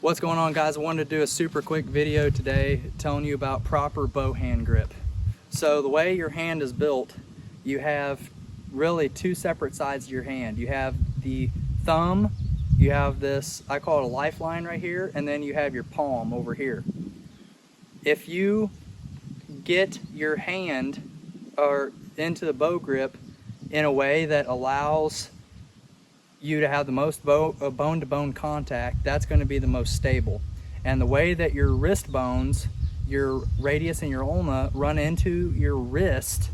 What's going on, guys? I wanted to do a super quick video today telling you about proper bow hand grip. So the way your hand is built, you have really two separate sides of your hand. You have the thumb, you have this, I call it a lifeline right here, and then you have your palm over here. If you get your hand into the bow grip in a way that allows you to have the most bone-to-bone contact, that's going to be the most stable. And the way that your wrist bones, your radius and your ulna, run into your wrist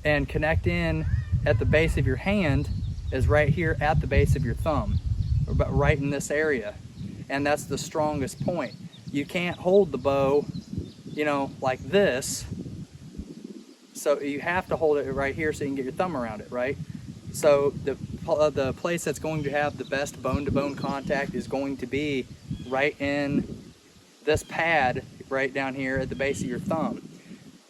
and connect in at the base of your hand is right here at the base of your thumb, right in this area. And that's the strongest point. You can't hold the bow, you know, like this. So you have to hold it right here so you can get your thumb around it, right? So the place that's going to have the best bone-to-bone contact is going to be right in this pad right down here at the base of your thumb.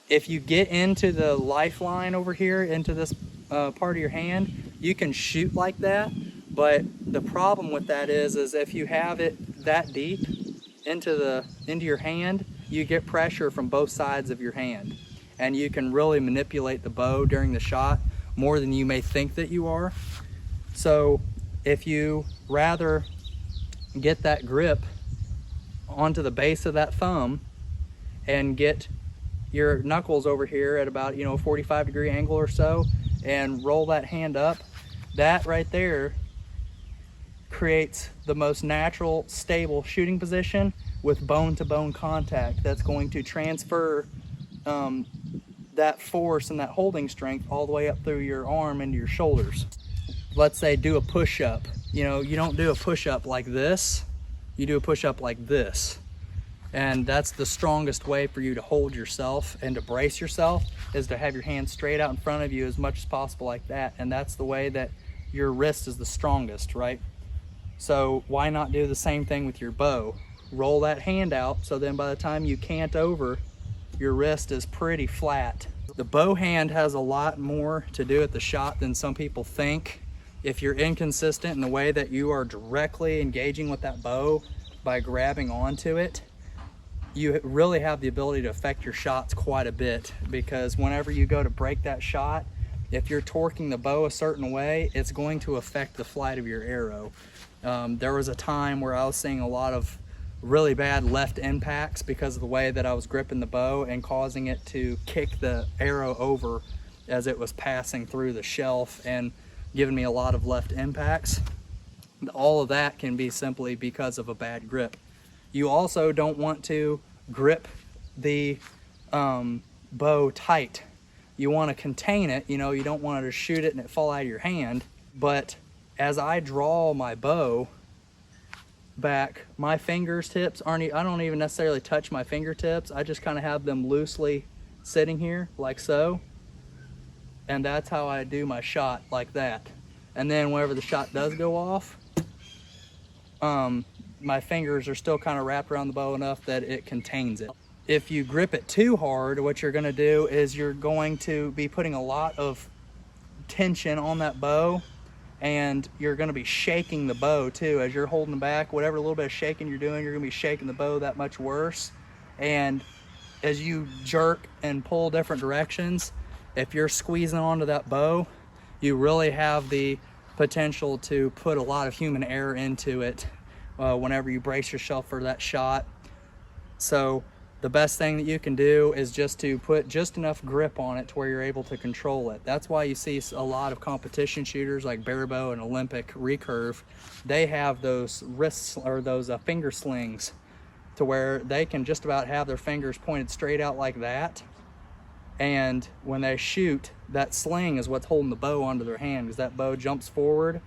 If you get into the lifeline over here, into this part of your hand, you can shoot like that, but the problem with that is if you have it that deep into your hand, you get pressure from both sides of your hand, and you can really manipulate the bow during the shot more than you may think that you are. So if you rather get that grip onto the base of that thumb and get your knuckles over here at about 45-degree angle or so and roll that hand up, that right there creates the most natural, stable shooting position with bone-to-bone contact that's going to transfer that force and that holding strength all the way up through your arm into your shoulders. Let's say do a push-up. You don't do a push-up like this, you do a push-up like this. And that's the strongest way for you to hold yourself and to brace yourself, is to have your hands straight out in front of you as much as possible like that. And that's the way that your wrist is the strongest, right? So why not do the same thing with your bow? Roll that hand out, so then by the time you cant over, your wrist is pretty flat. The bow hand has a lot more to do with the shot than some people think. If you're inconsistent in the way that you are directly engaging with that bow by grabbing onto it, you really have the ability to affect your shots quite a bit, because whenever you go to break that shot, if you're torquing the bow a certain way, it's going to affect the flight of your arrow. There was a time where I was seeing a lot of really bad left impacts because of the way that I was gripping the bow and causing it to kick the arrow over as it was passing through the shelf and giving me a lot of left impacts. All of that can be simply because of a bad grip. You also don't want to grip the bow tight. You want to contain it. You don't want to shoot it and it fall out of your hand. But as I draw my bow back, my fingertips I don't even necessarily touch my fingertips. I just kind of have them loosely sitting here like so, and that's how I do my shot, like that. And then whenever the shot does go off, my fingers are still kind of wrapped around the bow enough that it contains it. If you grip it too hard, what you're going to do is you're going to be putting a lot of tension on that bow, and you're going to be shaking the bow too as you're holding back. Whatever little bit of shaking you're doing, you're going to be shaking the bow that much worse. And as you jerk and pull different directions, if you're squeezing onto that bow, you really have the potential to put a lot of human error into it whenever you brace yourself for that shot. So the best thing that you can do is just to put just enough grip on it to where you're able to control it. That's why you see a lot of competition shooters like Barebow and Olympic Recurve. They have those wrists or those finger slings to where they can just about have their fingers pointed straight out like that. And when they shoot, that sling is what's holding the bow onto their hand, because that bow jumps forward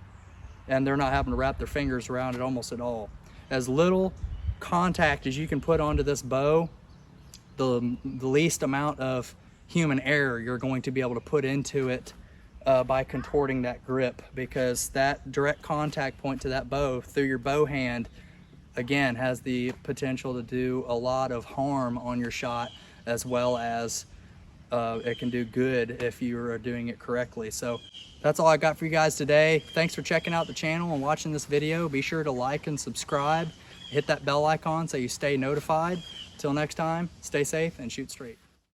and they're not having to wrap their fingers around it almost at all. As little contact as you can put onto this bow, the least amount of human error you're going to be able to put into it by contorting that grip, because that direct contact point to that bow through your bow hand, again, has the potential to do a lot of harm on your shot, as well as it can do good if you are doing it correctly. So that's all I got for you guys today. Thanks for checking out the channel and watching this video. Be sure to like and subscribe. Hit that bell icon so you stay notified. Till next time, stay safe and shoot straight.